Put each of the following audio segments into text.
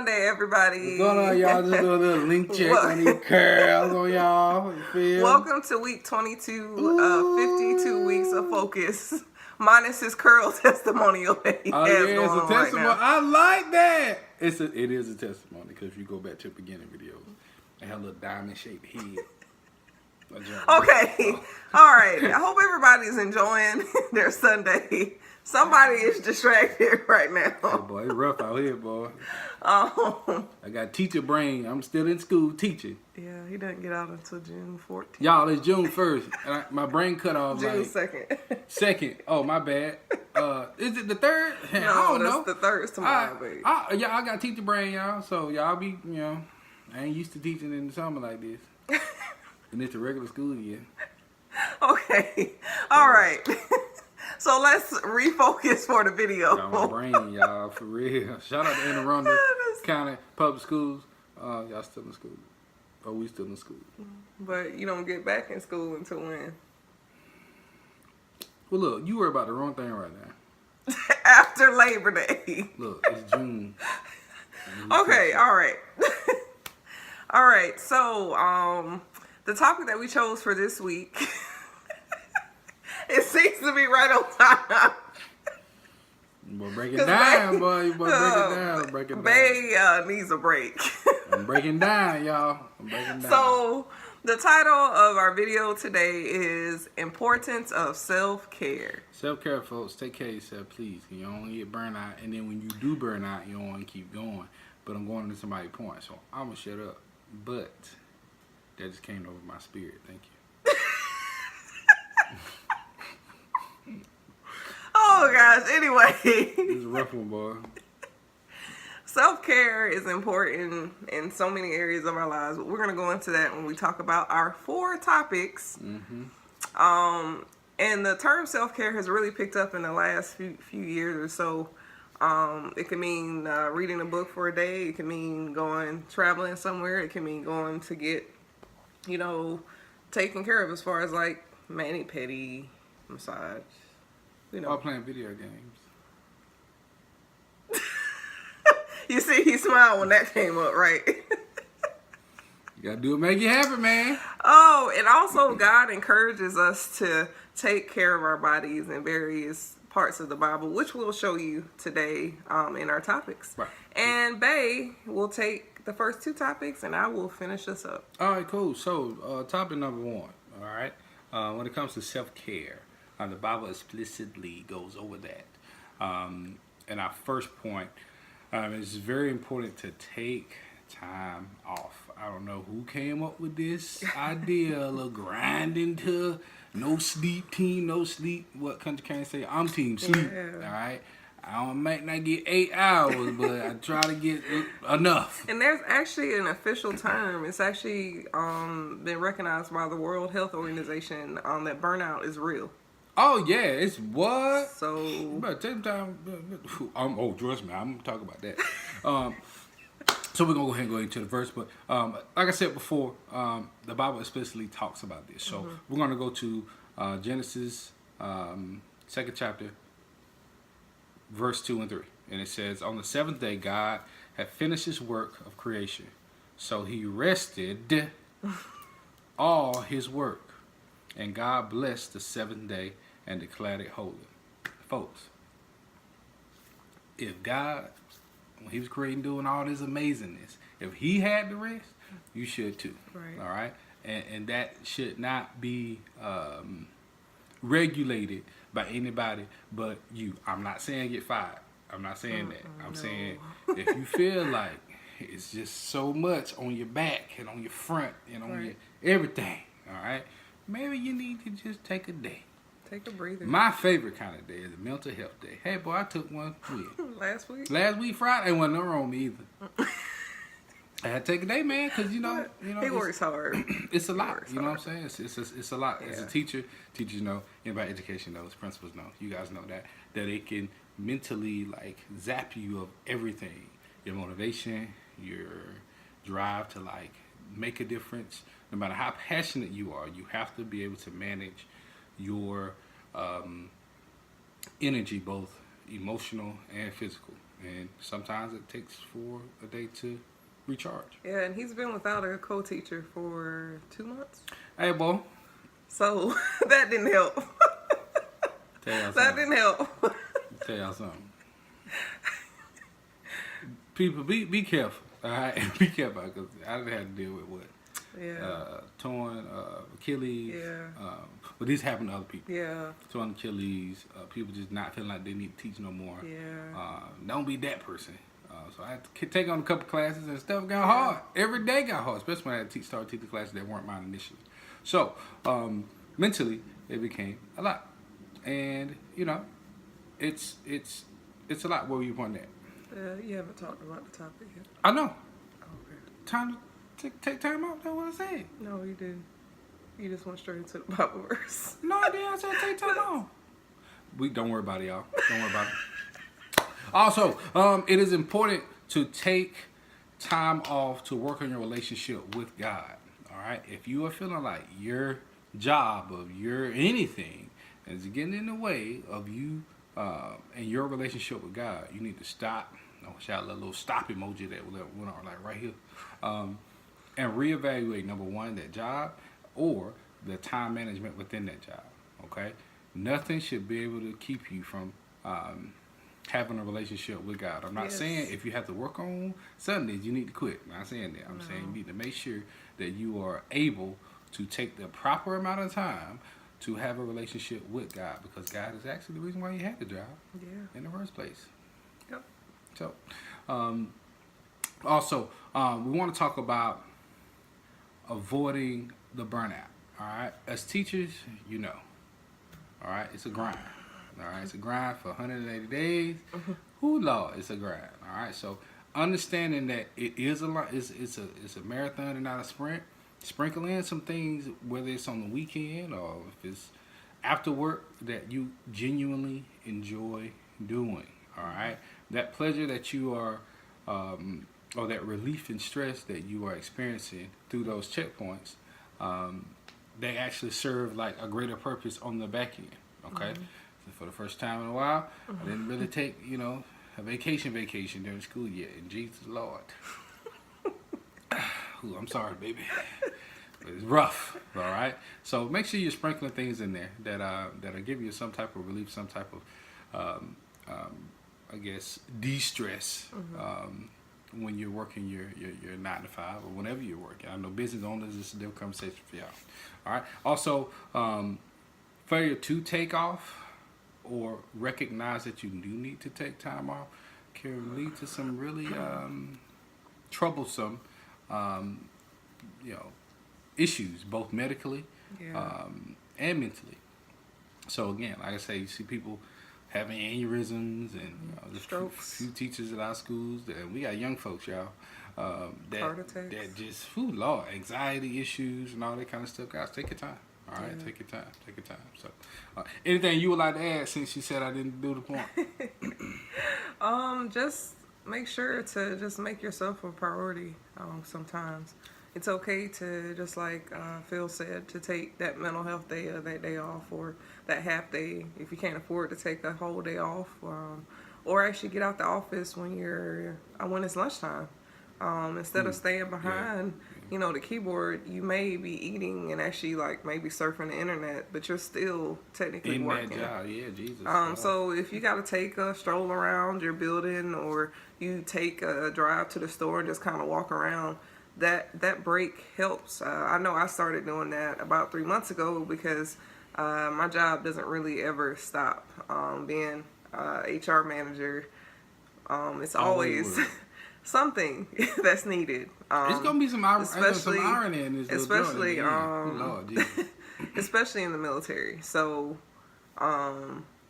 Sunday, everybody. What's going on, y'all? Just do a little link check on these curls on y'all. You feel? Welcome to week 22 of 52 weeks of focus. Minus his curl testimonial that he has yeah, going it's a testimony. right now. I like that. It is a testimony because if you go back to the beginning videos, I had a little diamond shaped head. Okay, all right. I hope everybody's enjoying their Sunday. Somebody is distracted right now. Oh boy, it's rough out here, boy. Um, I got teacher brain. I'm still in school teaching. Yeah, he doesn't get out until June 14th. Y'all, it's June 1st. And my brain cut off June like 2nd. 2nd. Oh, my bad. Is it the 3rd? I No, don't know. that's the 3rd tomorrow, baby. I got teacher brain, y'all. So y'all be, I ain't used to teaching in the summer like this. And it's a regular school year. Okay. All right. So let's refocus for the video. Got my brain, y'all, for real. Shout out to Anne Arundel County Public Schools. Y'all still in school. Oh, we still in school. But you don't get back in school until when? Well, look, you worry about the wrong thing right now. After Labor Day. Look, it's June. Okay, all right. All right, so the topic that we chose for this week, it seems to be right on time. Boy, break it down, boy. Break it down. Break it down. Bay needs a break. I'm breaking down, y'all. I'm breaking down. So, the title of our video today is Importance of Self-Care. Self-care, folks. Take care of yourself, please. You don't want to get burnt out. And then when you do burn out, you don't want to keep going. But I'm going to somebody's point, so I'm going to shut up. But that just came over my spirit. Thank you. Oh, gosh. Anyway. This is a rough one, boy. Self-care is important in so many areas of our lives, but we're going to go into that when we talk about our 4 topics. Mm-hmm. And the term self-care has really picked up in the last few years or so. It can mean reading a book for a day. It can mean going traveling somewhere. It can mean going to get, taken care of as far as like mani-pedi, massage. All playing video games. You see, he smiled when that came up, right? You gotta do it, make it happen, man. Oh, and also God encourages us to take care of our bodies in various parts of the Bible, which we'll show you today in our topics. Right. And Bay will take the first 2 topics, and I will finish us up. All right, cool. So, topic number 1, all right? When it comes to self-care, the Bible explicitly goes over that. And our first point, it's very important to take time off. I don't know who came up with this idea of grinding to no sleep team, no sleep. What country can I say? I'm team sleep. Yeah. All right. I might not get 8 hours, but I try to get enough. And there's actually an official term. It's actually been recognized by the World Health Organization that burnout is real. Oh yeah, it's what? So, you better take time. Trust me, I'm gonna talk about that. So we're gonna go ahead and go into the verse, but like I said before, the Bible explicitly talks about this. So we're gonna go to Genesis 2nd chapter, verse 2 and 3, and it says, "On the 7th day, God had finished His work of creation, so He rested all His work." And God blessed the 7th day and declared it holy. Folks, if God, when He was creating, doing all this amazingness, if He had to rest, you should too. Right. All right? And that should not be regulated by anybody but you. I'm not saying get fired. I'm not saying that. I'm saying if you feel like it's just so much on your back and on your front and on your everything, all right? Maybe you need to just take a day. Take a breather. My favorite kind of day is a mental health day. Hey, boy, I took one Last week? Last week, Friday, ain't wasn't nothing wrong with me either. I had to take a day, man, because, he works hard. It's a lot. You know what I'm saying? It's a lot. Yeah. As a teacher, teachers know, anybody education knows, principals know, you guys know that it can mentally, like, zap you of everything. Your motivation, your drive to, like, make a difference. No matter how passionate you are, you have to be able to manage your energy, both emotional and physical. and sometimes it takes for a day to recharge. Yeah, and he's been without a co-teacher for 2 months. Hey, boy, So that didn't help. tell y'all That something. didn't help. Tell y'all something. People, be careful. All right, be careful because I done had to deal with what Yeah. torn Achilles. Yeah. But these happen to other people. Yeah. Torn Achilles. People just not feeling like they need to teach no more. Yeah. Don't be that person. So I had to take on a couple classes and stuff got hard. Every day got hard, especially when I had to start teaching classes that weren't mine initially. So mentally, it became a lot, and you know, it's a lot. Where you want that? You haven't talked about the topic yet. I know. Okay. Time to take time out. That's what I said. No, you did. You just went straight into the Bible verse. No, I didn't. I said take time out. We don't worry about it, y'all. Don't worry about it. Also, it is important to take time off to work on your relationship with God. All right. If you are feeling like your job of your anything is getting in the way of you and your relationship with God, you need to stop. I wish I had a little stop emoji that went on like right here, and reevaluate number one that job or the time management within that job. Okay, nothing should be able to keep you from having a relationship with God. I'm not Yes. saying if you have to work on Sundays, you need to quit. I'm not saying that. I'm saying you need to make sure that you are able to take the proper amount of time to have a relationship with God, because God is actually the reason why you had the job Yeah. in the first place. Yep. So, also, we want to talk about avoiding the burnout. All right, as teachers, you know, all right, it's a grind. All right, it's a grind for 180 days. Who Lord, it's a grind. All right, so understanding that it is a lot, it's a marathon and not a sprint. Sprinkle in some things, whether it's on the weekend or if it's after work, that you genuinely enjoy doing. All right, that pleasure that you are, or that relief and stress that you are experiencing through those checkpoints, they actually serve like a greater purpose on the back end. Okay, so for the first time in a while, I didn't really take a vacation during school yet. And Jesus Lord, ooh, I'm sorry, baby. But it's rough, all right. So make sure you're sprinkling things in there that are giving you some type of relief, some type of, I guess, de-stress when you're working your 9 to 5 or whenever you're working. I know business owners, this is a different conversation for y'all. All right. Also, failure to take off or recognize that you do need to take time off can lead to some really troublesome, issues, both medically Yeah. and mentally. So again, like I say, you see people having aneurysms and there's Strokes. few teachers at our schools, and we got young folks, y'all, Heart attacks. that just, Lord, anxiety issues and all that kind of stuff. Guys, take your time. All right, Yeah. take your time. So, anything you would like to add since you said I didn't do the point? Just make sure to just make yourself a priority. Sometimes it's okay to just like Phil said, to take that mental health day or that day off or that half day if you can't afford to take a whole day off, or actually get out the office when it's lunchtime. Instead of staying behind, the keyboard, you may be eating and actually like maybe surfing the internet, but you're still technically In working. that job, yeah, Jesus. So if you got to take a stroll around your building, or you take a drive to the store and just kind of walk around, that break helps. I know I started doing that about 3 months ago because my job doesn't really ever stop. Being HR manager, it's always work. something that's needed. It's gonna be some irony especially- in this. little especially, joint at the end. Lord, Jesus. especially in the military. So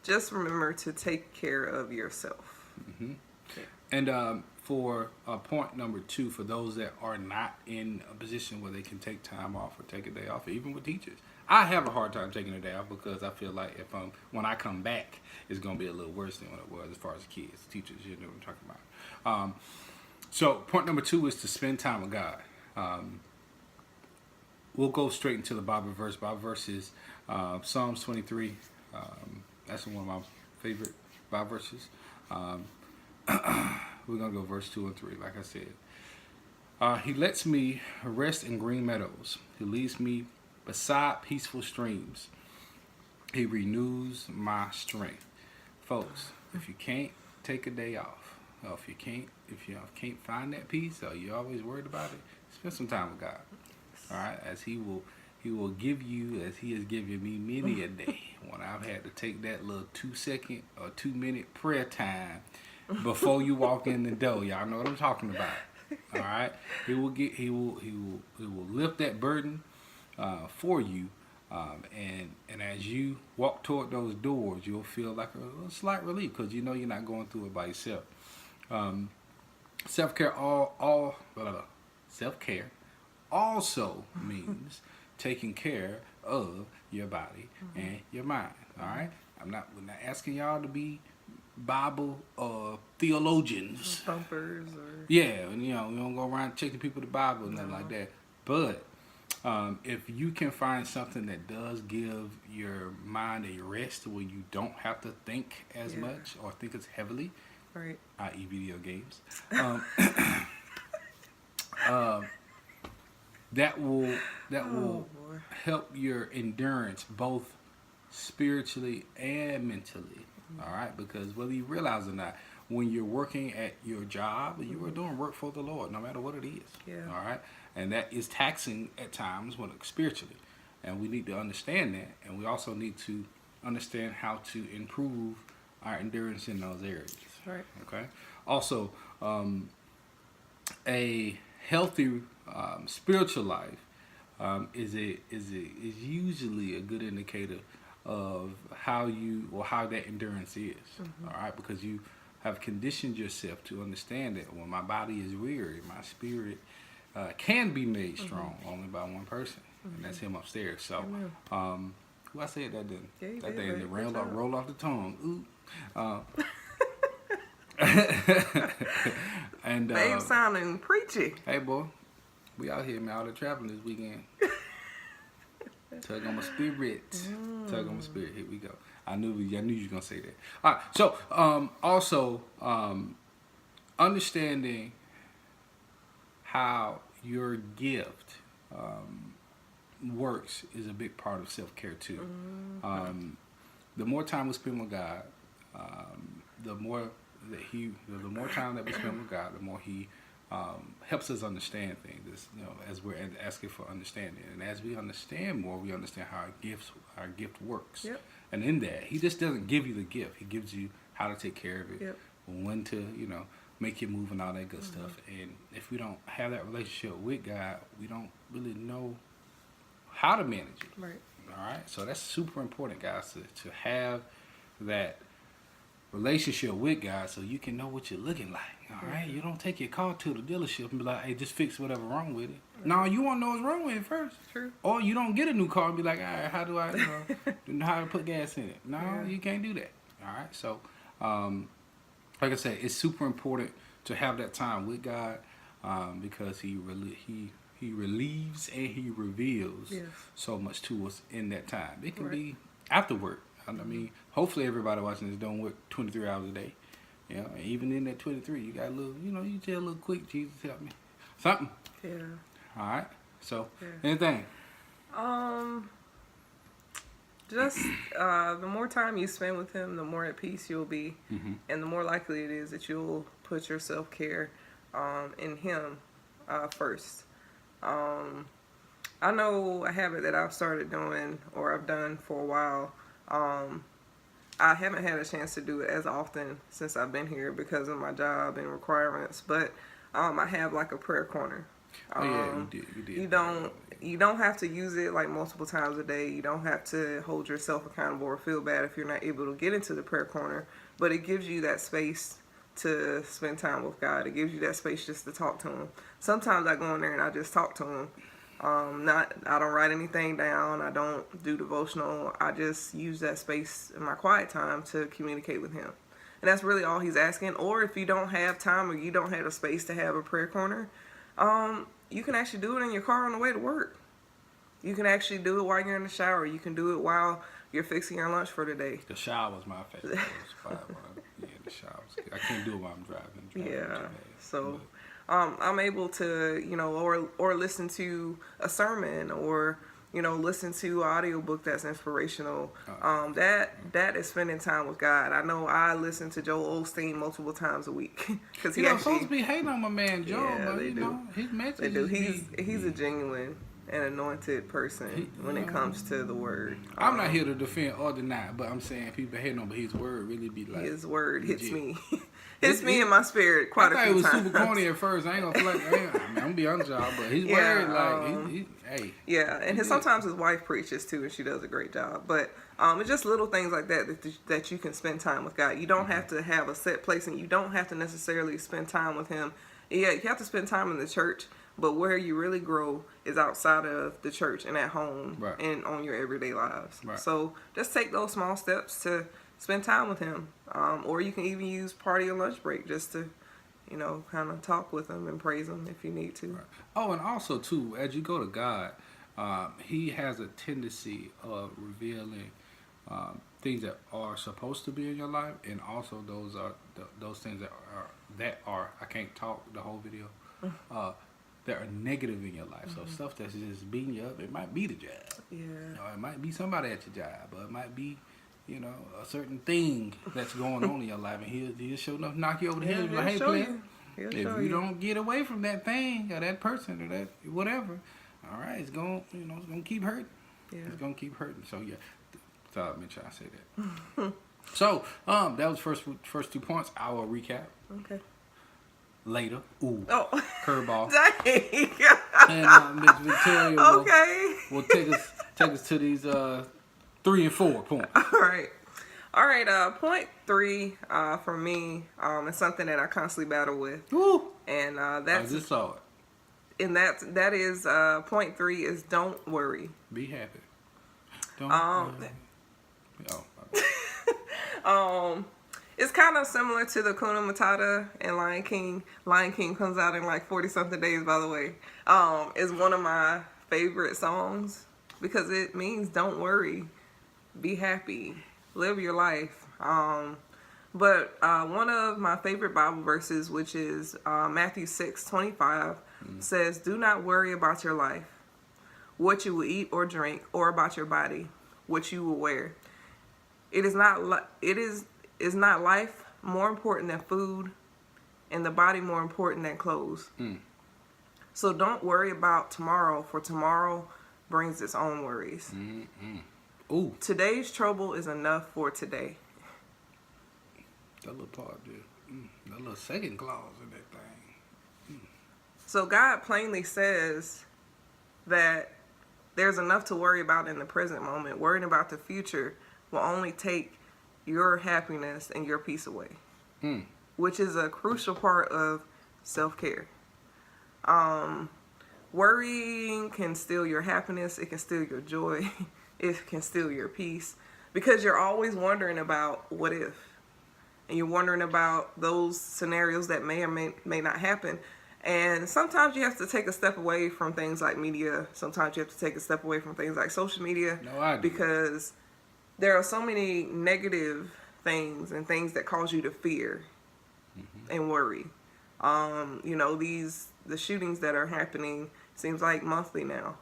just remember to take care of yourself. And for point number 2, for those that are not in a position where they can take time off or take a day off, even with teachers, I have a hard time taking a day off because I feel like when I come back, it's gonna be a little worse than what it was as far as kids, teachers. You know what I'm talking about. So point number 2 is to spend time with God. We'll go straight into the Bible verse. Bible verse is Psalms 23. That's one of my favorite Bible verses. We're going to go verse 2 and 3, like I said. He lets me rest in green meadows. He leads me beside peaceful streams. He renews my strength. Folks, if you can't take a day off, or if you can't find that peace, or you're always worried about it, spend some time with God. All right, as He will give you, as He has given me many a day when I've had to take that little 2-second or 2-minute prayer time before you walk in the door. Y'all know what I'm talking about. All right, He will lift that burden for you. And as you walk toward those doors, you'll feel like a slight relief because you know you're not going through it by yourself. Self-care self-care also means taking care of your body and your mind. All right, we're not asking y'all to be Bible theologians, Thumpers, or yeah, we don't go around checking people the Bible and nothing like that. But if you can find something that does give your mind a rest where you don't have to think as much or think as heavily, right, i.e. video games, that will boy. help your endurance both spiritually and mentally. All right, because whether you realize or not, when you're working at your job, you are doing work for the Lord, no matter what it is. Yeah. All right, and that is taxing at times when spiritually, and we need to understand that, and we also need to understand how to improve our endurance in those areas. Right. Okay. Also, a healthy spiritual life is usually a good indicator of how that endurance is. All right, because you have conditioned yourself to understand that when my body is weary, my spirit can be made strong only by one person, and that's Him upstairs. So, who I said that didn't? Yeah, that did, thing roll off the tongue. Ooh. And Babe sounding preachy. hey, boy, we out here, man. All the traveling this weekend. Tug on my spirit. Tug on my spirit. Here we go. I knew you were gonna say that. All right. So, also, understanding how your gift works is a big part of self-care too. The more time we spend with God, the more time that we spend with God, the more He helps us understand things. As we're asking for understanding, and as we understand more, we understand how our gift works. Yep. And in that, He just doesn't give you the gift; He gives you how to take care of it, Yep. when to make it move and all that good stuff. And if we don't have that relationship with God, we don't really know how to manage it. Right. All right, so that's super important, guys, to have that relationship with God so you can know what you're looking like. All right, you don't take your car to the dealership and be like, hey, just fix whatever wrong with it. No, you want to know what's wrong with it first. True. Or you don't get a new car and be like, all right, how do I know how to put gas in it? No, you can't do that. All right, so like I said, it's super important to have that time with God because He relieves and He reveals so much to us in that time. It can be after work. I mean, hopefully everybody watching this don't work 23 hours a day. And even in that 23, you got a little, you tell a little quick, Jesus help me. Something. Yeah. All right. So, anything? Just the more time you spend with Him, the more at peace you'll be, and the more likely it is that you'll put your self-care in Him first. I know a habit that I've started doing, or I've done for a while. I haven't had a chance to do it as often since I've been here because of my job and requirements, but I have like a prayer corner. You did. You don't have to use it like multiple times a day. You don't have to hold yourself accountable or feel bad if you're not able to get into the prayer corner, but it gives you that space to spend time with God. It gives you that space just to talk to Him. Sometimes I go in there and I just talk to Him. I don't write anything down. I don't do devotional. I just use that space in my quiet time to communicate with Him. And that's really all He's asking. Or if you don't have time or you don't have a space to have a prayer corner, you can actually do it in your car on the way to work. You can actually do it while you're in the shower. You can do it while you're fixing your lunch for the day. The shower was my favorite spot. Yeah, the wish I can't do it while I'm driving Yeah. too fast. So I'm able to, or listen to a sermon, or listen to an audiobook that's inspirational. That is spending time with God. I know I listen to Joel Osteen multiple times a week because he actually supposed to be hating on my man Joe, Yeah, but they you do. know his message. they do. He's a genuine and anointed person when it comes to the word. I'm not here to defend or deny, but I'm saying people hating on, but his word really be like His word hits legit. me. Hits me in my spirit I quite a thought few it was times. super corny at first. I ain't gonna feel like I'm gonna be honest, y'all, but his word, like, hey. Yeah, and He sometimes his wife preaches too, and she does a great job. But it's just little things like that you can spend time with God. You don't have to have a set place, and you don't have to necessarily spend time with Him. Yeah, you have to spend time in the church, but where you really grow is outside of the church and at home Right. and on your everyday lives. Right. So just take those small steps to spend time with Him, or you can even use part of your lunch break just to, kind of talk with Him and praise Him if you need to. Right. Oh, and also too, as you go to God, He has a tendency of revealing things that are supposed to be in your life, and also those things that are I can't talk the whole video. That are negative in your life. So stuff that's just beating you up. It might be the job. Yeah. It might be somebody at your job, or it might be, a certain thing that's going on in your life, and he'll sure enough knock you over the head and be like, hey, player, if you don't get away from that thing or that person or that whatever, all right, it's gonna keep hurting. Yeah. It's gonna keep hurting. So yeah, thought I'd mention I say that. So that was first 2 points. I will recap Okay. later. Ooh, Oh. curveball. Dang. And Miss Victoria Okay. will take us to these 3 and 4 points. All right. Point 3 for me is something that I constantly battle with, Woo! and I that's just saw it. and that is point 3 is don't worry. Be happy. Don't. It's kind of similar to the Kuna Matata and Lion King. Lion King comes out in like 40-something days, by the way. It's one of my favorite songs because it means don't worry, be happy, live your life. But one of my favorite Bible verses, which is Matthew 6:25, says, "Do not worry about your life, what you will eat or drink, or about your body, what you will wear. Is not life more important than food, and the body more important than clothes? So don't worry about tomorrow, for tomorrow brings its own worries. Ooh, Today's trouble is enough for today." that little part there. That little second clause in that thing. So God plainly says that there's enough to worry about in the present moment. Worrying about the future will only take your happiness and your peace away, which is a crucial part of self-care. Worrying can steal your happiness. It can steal your joy. It can steal your peace because you're always wondering about what if, and you're wondering about those scenarios that may or may not happen. And sometimes you have to take a step away from things like media. Sometimes you have to take a step away from things like social media, No, I do. because there are so many negative things and things that cause you to fear and worry. The shootings that are happening, seems like monthly now,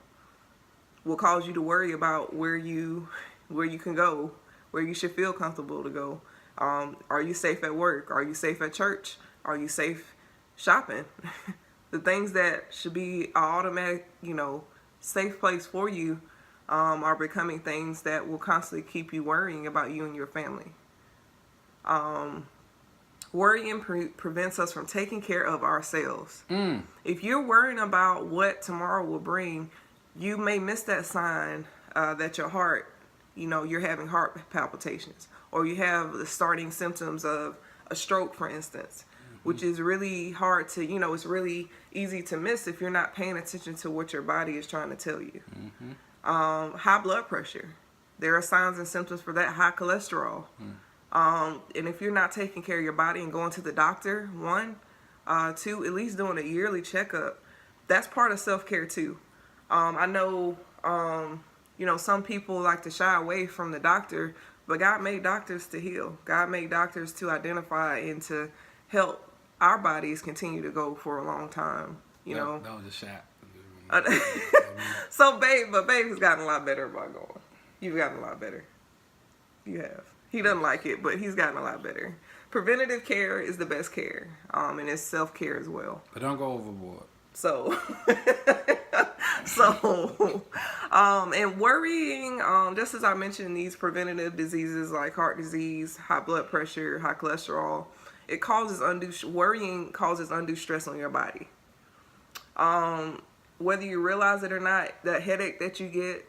will cause you to worry about where you can go, where you should feel comfortable to go. Are you safe at work? Are you safe at church? Are you safe shopping? The things that should be an automatic, safe place for you are becoming things that will constantly keep you worrying about you and your family. Worrying prevents us from taking care of ourselves. If you're worrying about what tomorrow will bring, you may miss that sign that your heart, you're having heart palpitations, or you have the starting symptoms of a stroke, for instance, which is really hard to, it's really easy to miss if you're not paying attention to what your body is trying to tell you. High blood pressure. There are signs and symptoms for that. High cholesterol. And if you're not taking care of your body and going to the doctor, 1, 2, at least doing a yearly checkup, that's part of self-care too. I know, some people like to shy away from the doctor, but God made doctors to heal. God made doctors to identify and to help our bodies continue to go for a long time. That was a shot. So babe has gotten a lot better about going. You've gotten a lot better. You have. He doesn't like it, but he's gotten a lot better. Preventative care is the best care, and it's self-care as well. But don't go overboard. So, and worrying, just as I mentioned, these preventative diseases like heart disease, high blood pressure, high cholesterol, worrying causes undue stress on your body. Whether you realize it or not, that headache that you get,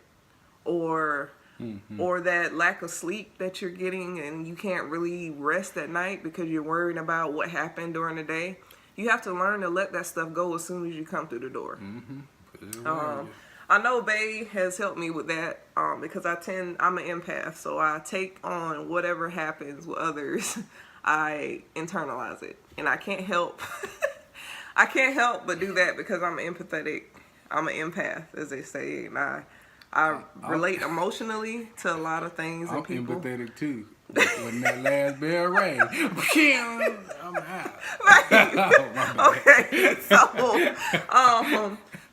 or that lack of sleep that you're getting, and you can't really rest at night because you're worried about what happened during the day, you have to learn to let that stuff go as soon as you come through the door. I know Bae has helped me with that, because I'm an empath, so I take on whatever happens with others. I internalize it, and I can't help but do that because I'm empathetic. I'm an empath, as they say, and I relate emotionally to a lot of things and people. I'm empathetic too. When that last bell rang, I'm out. Right. Okay.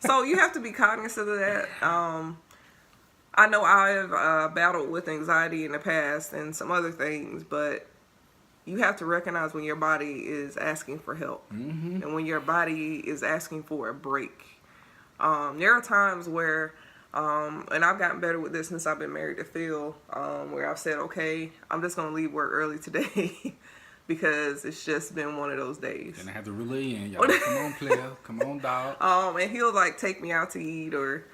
So you have to be cognizant of that. I know I've battled with anxiety in the past and some other things, but you have to recognize when your body is asking for help, and when your body is asking for a break. There are times where, and I've gotten better with this since I've been married to Phil, where I've said, okay, I'm just going to leave work early today because it's just been one of those days. And I have to relay in, y'all. Come on, player. Come on, dog. And he'll like take me out to eat, or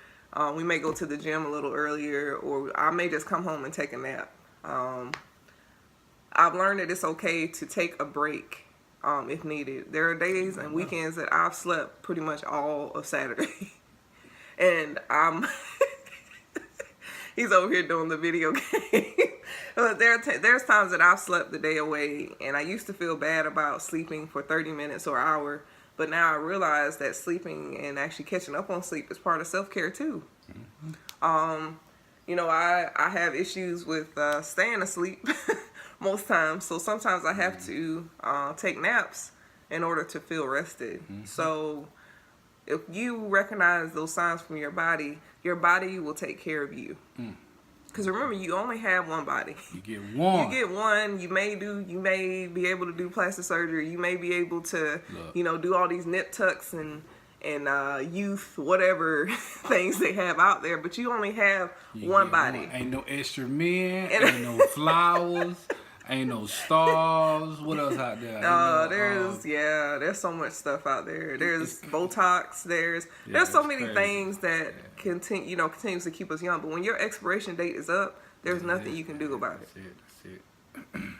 we may go to the gym a little earlier, or I may just come home and take a nap. I've learned that it's okay to take a break if needed. There are days and weekends that I've slept pretty much all of Saturday. And he's over here doing the video game. But there's times that I've slept the day away, and I used to feel bad about sleeping for 30 minutes or an hour. But now I realize that sleeping and actually catching up on sleep is part of self-care too. I have issues with staying asleep most times. So sometimes I have to take naps in order to feel rested. So if you recognize those signs from your body will take care of you. Because remember, you only have one body. You get one. You may be able to do plastic surgery. You may be able to, do all these nip tucks and youth, whatever things they have out there. But you only have one body. Ain't no extra men. Ain't no flowers. Ain't no stars. What else out there? There's so much stuff out there. There's Botox. There's so many things that continues to keep us young. But when your expiration date is up, there's nothing you can do about it. That's it.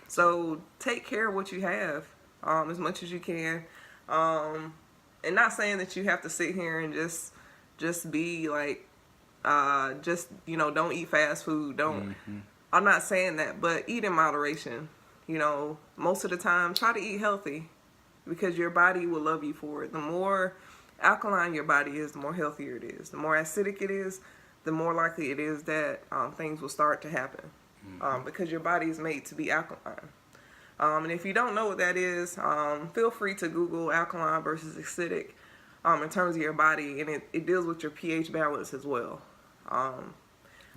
So take care of what you have as much as you can, and not saying that you have to sit here and just be like don't eat fast food. Don't. I'm not saying that, but eat in moderation. Most of the time, try to eat healthy because your body will love you for it. The more alkaline your body is, the more healthier it is. The more acidic it is, the more likely it is that things will start to happen because your body is made to be alkaline. And if you don't know what that is, feel free to Google alkaline versus acidic in terms of your body, and it deals with your pH balance as well.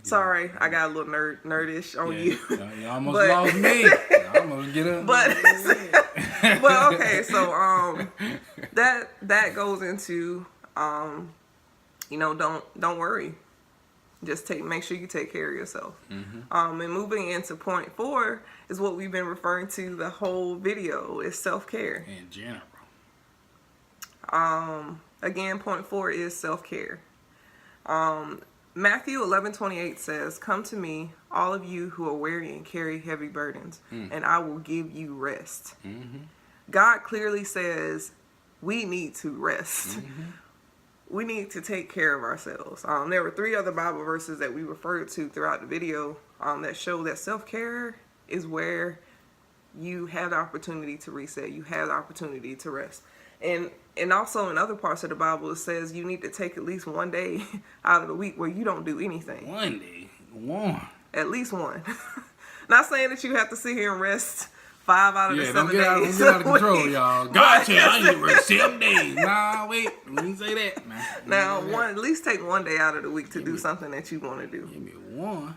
Sorry, I got a little nerdish on you. You almost lost me. I almost get up. But okay, so that goes into don't worry. Just make sure you take care of yourself. And moving into point 4 is what we've been referring to the whole video is self-care. In general. Again, point 4 is self-care. Matthew 11:28 says, "Come to me, all of you who are weary and carry heavy burdens, and I will give you rest." God clearly says we need to rest. We need to take care of ourselves. There were 3 other Bible verses that we referred to throughout the video that show that self-care is where you have the opportunity to reset. You have the opportunity to rest. And also in other parts of the Bible, it says you need to take at least one day out of the week where you don't do anything. One day, one. At least one. Not saying that you have to sit here and rest 5 out of the 7 days. Don't get out of control, y'all. Gotcha. I need to rest 7 days. Nah, wait. We didn't say that, man. Now, at least take one day out of the week to do something that you want to do. Give me one.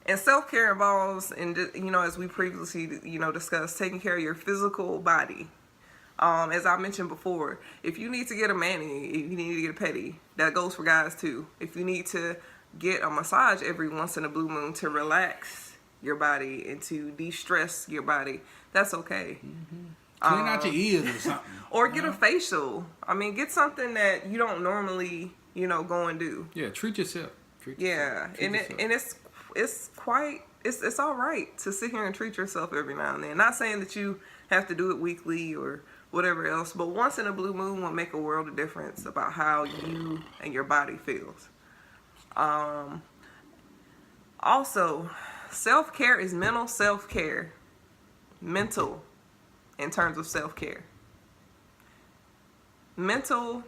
And self-care involves, and as we previously, discussed, taking care of your physical body. As I mentioned before, if you need to get a mani, if you need to get a pedi, that goes for guys too. If you need to get a massage every once in a blue moon to relax your body and to de-stress your body, that's okay. Clean out your ears or something. Or get a facial. I mean, get something that you don't normally, go and do. Yeah, treat yourself. It's all right to sit here and treat yourself every now and then. Not saying that you have to do it weekly or whatever else, but once in a blue moon will make a world of difference about how you and your body feels. Also, self-care is mental self-care. Mental, in terms of self-care. Mental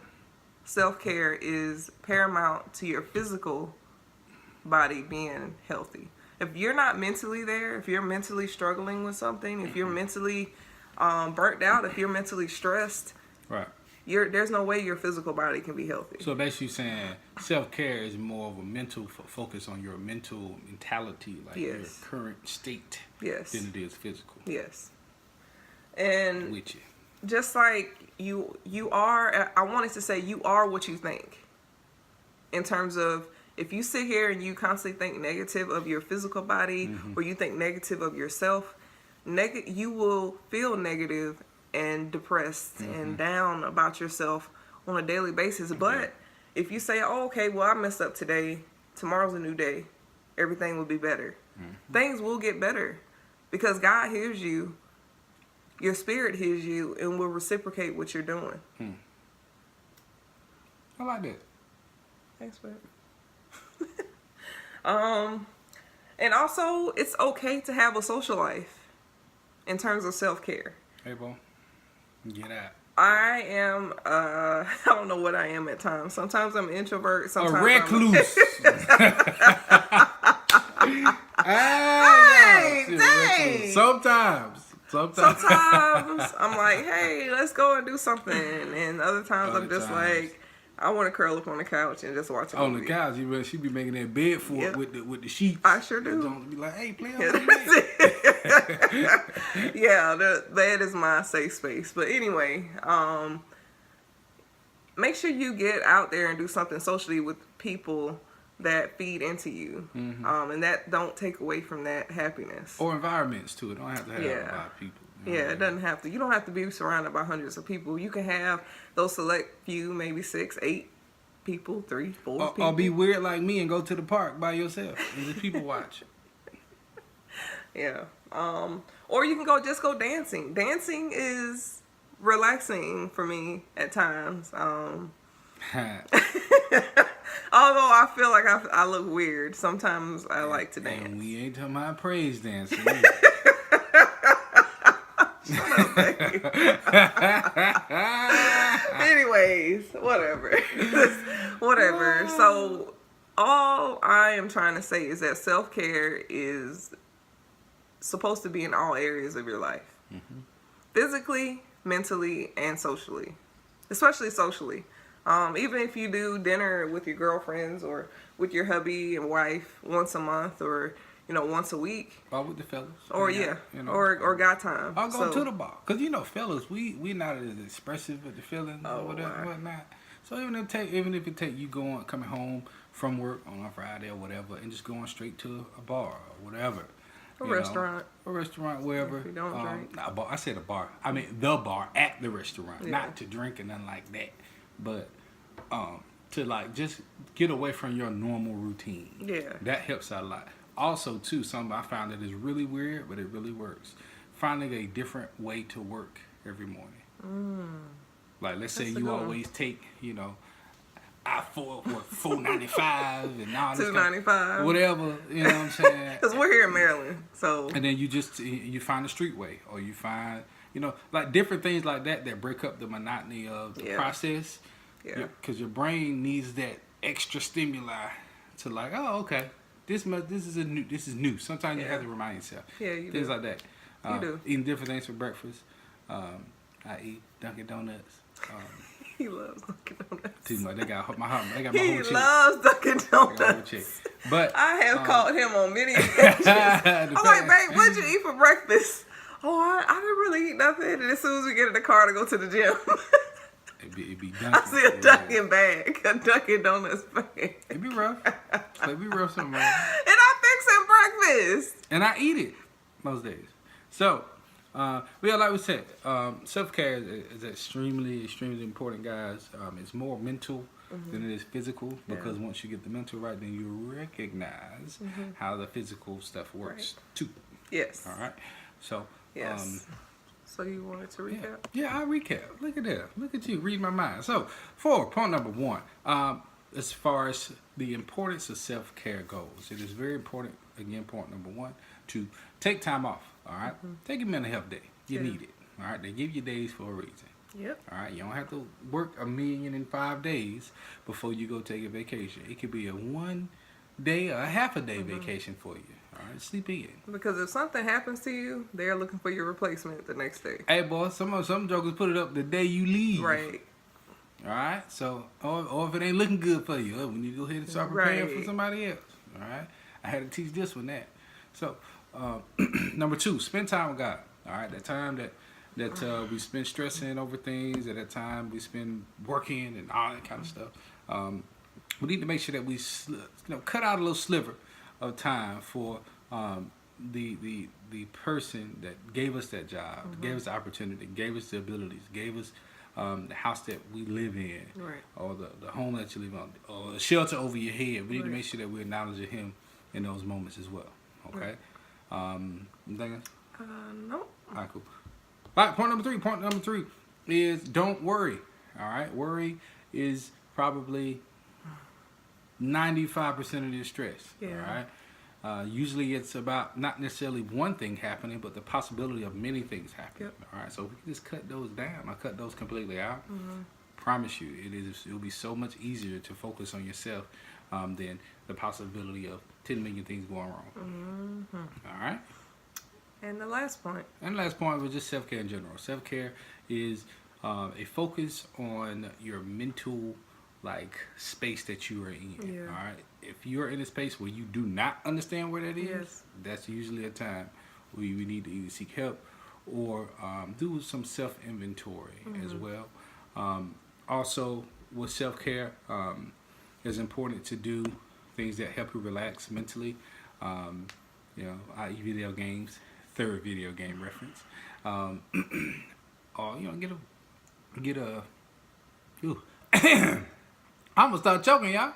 self-care is paramount to your physical body being healthy. If you're not mentally there, if you're mentally struggling with something, if you're mentally burnt out, if you're mentally stressed, right, there's no way your physical body can be healthy. So basically saying self-care is more of a mental focus on your mental mentality, like your current state, than it is physical. Yes. And with you. Just like you are, I wanted to say you are what you think. In terms of, if you sit here and you constantly think negative of your physical body, or you think negative of yourself, you will feel negative and depressed and down about yourself on a daily basis. But if you say, oh, okay, well, I messed up today, tomorrow's a new day, everything will be better. Things will get better because God hears you, your spirit hears you, and will reciprocate what you're doing. I like that. Thanks, babe. And also, it's okay to have a social life in terms of self-care. Hey, Bo, get out. I am, I don't know what I am at times. Sometimes I'm an introvert. Sometimes a recluse. Dang. Sometimes I'm like, hey, let's go and do something. And other times I'm just like, I want to curl up on the couch and just watch a movie. On the couch, she be making that bed for it with the sheets. I sure do. Don't be like, hey, play on Yeah, the bed is my safe space. But anyway, make sure you get out there and do something socially with people that feed into you, and that don't take away from that happiness. Or environments too. It don't have to have a lot of people. It doesn't have to. You don't have to be surrounded by hundreds of people. You can have those select few, maybe 6, 8 people, 3, 4 people. Or be weird like me and go to the park by yourself and just people watch. Yeah. Or you can just go dancing. Dancing is relaxing for me at times. Although I feel like I look weird, sometimes I like to dance. And we ain't talking about praise dancing. Anyways, whatever. So all I am trying to say is that self-care is supposed to be in all areas of your life. Physically, mentally, and socially. Especially socially. Even if you do dinner with your girlfriends or with your hubby and wife once a month or once a week. Or with the fellas. Or or got time. I'll go to the bar. Because, fellas, we not as expressive with the feelings or whatnot. So even if it take you coming home from work on a Friday or whatever and just going straight to a bar or whatever. A restaurant, wherever. If you don't drink. Nah, I said a bar. I mean the bar at the restaurant. Not to drink and nothing like that. But to just get away from your normal routine. Yeah. That helps out a lot. Also, too, something I found that is really weird, but it really works. Finding a different way to work every morning. Like, let's say you always take, $4.95 and all this $2.95, whatever. You know what I'm saying? Because we're here in Maryland, so. And then you find a street way, or you find You know, like different things like that break up the monotony of the process. Yeah. Because your brain needs that extra stimuli to like, oh, okay, this is new. Sometimes you have to remind yourself. Yeah, you things do. like that. You do. Eating different things for breakfast. I eat Dunkin' Donuts. He loves Dunkin' Donuts. Seems like they got my whole He check. loves Dunkin' They got my whole Donuts. check. But I have called him on many occasions. I'm like, babe, what'd you eat for breakfast? Oh, I didn't really eat nothing. And as soon as we get in the car to go to the gym, It'd be Dunkin'. I see a Dunkin' bag, a Dunkin' Donuts bag. It'd be rough. It'd be rough sometimes. And I fix him breakfast. And I eat it most days. So, like we said, self-care is extremely, extremely important, guys. It's more mental than it is physical, because once you get the mental right, then you recognize how the physical stuff works too. Yes. All right. So, Yes. So you wanted to recap? Yeah, I recap. Look at that. Look at you, read my mind. So, point number 1. As far as the importance of self-care goes, it is very important, again, point number 1, to take time off, all right? Take a mental health day. You need it, all right? They give you days for a reason. Yep. All right, you don't have to work 1,000,005 days before you go take a vacation. It could be a 1 day or a half a day vacation for you. All right, sleep in. Because if something happens to you, they're looking for your replacement the next day. Hey, boy, some jokers put it up the day you leave. Right. All right, so or if it ain't looking good for you, we need to go ahead and start preparing for somebody else. All right, I had to teach this one that. So, number 2, spend time with God. All right, that time that we spend stressing over things, at that time we spend working and all that kind of stuff. We need to make sure that we cut out a little sliver of time for the person that gave us that job, gave us the opportunity, gave us the abilities, gave us the house that we live in, or the home that you live on, or the shelter over your head. We need to make sure that we acknowledge him in those moments as well. Okay. Anything else? No. All right, cool. All right, point number 3. Point number 3 is don't worry. All right, worry is probably 95% of your stress. Yeah. All right. Usually it's about not necessarily one thing happening, but the possibility of many things happening. Yep. All right. So if we can just cut those down, I cut those completely out. Promise you, it'll be so much easier to focus on yourself than the possibility of 10 million things going wrong. All right. And the last point. And the last point was just self-care in general. Self-care is a focus on your mental space that you are in. Yeah. All right. If you're in a space where you do not understand where that is, Yes. that's usually a time where you need to either seek help or do some self-inventory as well. Also, with self-care, it's important to do things that help you relax mentally. I.e. video games, third video game reference. Or get a. Ooh. I almost started choking, y'all.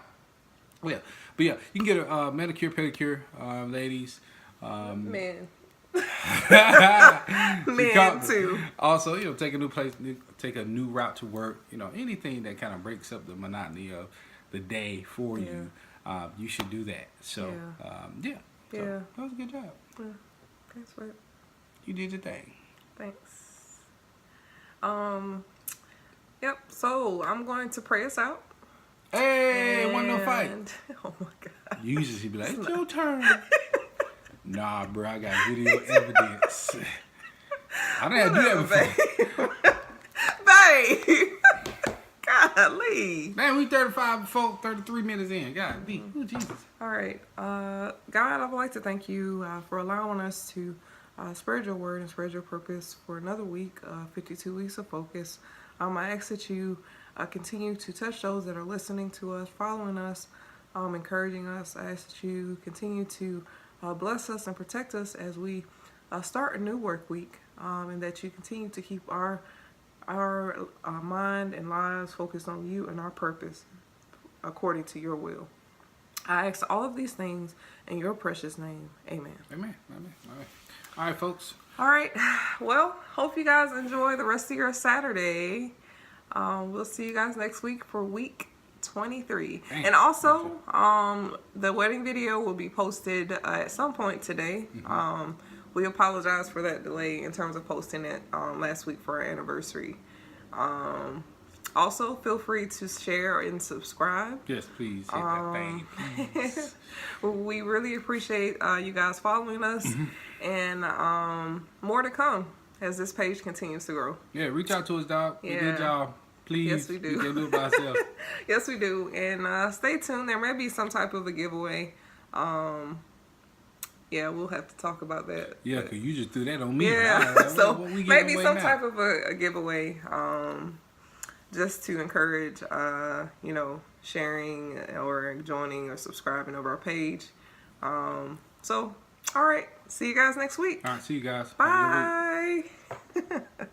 Yeah, but yeah, you can get a manicure, pedicure, ladies. Men. Men Men too. Also, take a new place, take a new route to work. Anything that kind of breaks up the monotony of the day for you, you should do that. So, So that was a good job. Yeah. Thanks, Fred. You did your thing. Thanks. Yep. So I'm going to pray us out. Hey, wasn't no fight. Oh my God. You usually be like, it's your turn. Nah, bro, I got video evidence. I didn't have to do that before. Babe. Golly. Man, we 33 minutes in. God, oh, Jesus. All right. God, I would like to thank you for allowing us to spread your word and spread your purpose for another week, 52 weeks of focus. I ask that you continue to touch those that are listening to us, following us, encouraging us. I ask that you continue to bless us and protect us as we start a new work week, and that you continue to keep our mind and lives focused on you and our purpose according to your will. I ask all of these things in your precious name. Amen. Amen. Amen. All right, folks. All right. Well, hope you guys enjoy the rest of your Saturday. We'll see you guys next week for week 23. And also, the wedding video will be posted at some point today. we apologize for that delay in terms of posting it last week for our anniversary. Also, feel free to share and subscribe. Yes, please hit that thing. Please. We really appreciate you guys following us, and more to come as this page continues to grow. Yeah, reach out to us, dog. We Yeah. need y'all. Please. Yes, we do. We can't do it by ourselves. Yes, we do. And stay tuned. There may be some type of a giveaway. Yeah, we'll have to talk about that. Yeah, because you just threw that on me. Yeah, Right? so What we maybe giving some away now? type of a giveaway, just to encourage, you know, sharing or joining or subscribing over our page. So, all right, see you guys next week. All right, see you guys. Have a good week. Bye.